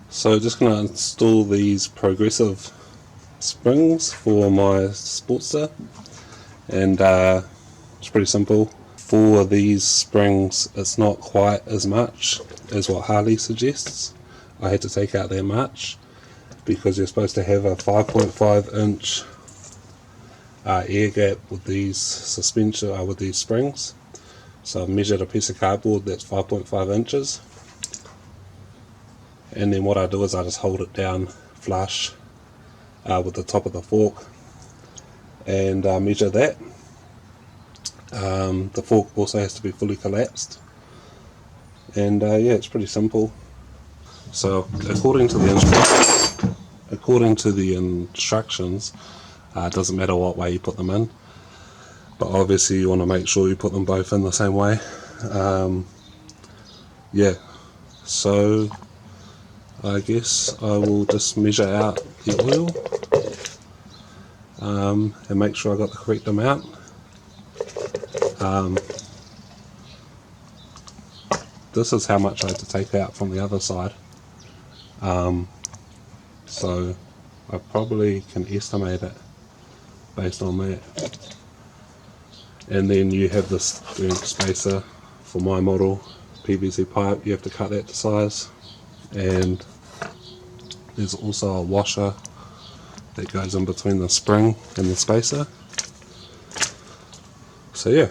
So just going to install these progressive springs for my Sportster, and it's pretty simple. For these springs it's not quite as much as what Harley suggests. I had to take out that much because you're supposed to have a 5.5 inch air gap with these suspension with these springs. So I've measured a piece of cardboard that's 5.5 inches, and then what I do is I just hold it down flush with the top of the fork and measure that. The fork also has to be fully collapsed, and yeah, it's pretty simple. So according to the instructions, it doesn't matter what way you put them in, but obviously you want to make sure you put them both in the same way. Yeah, so I guess I will just measure out the oil and make sure I got the correct amount. This is how much I had to take out from the other side, so I probably can estimate it based on that. And then you have this spacer for my model, PVC pipe, you have to cut that to size, and there's also a washer that goes in between the spring and the spacer. So yeah.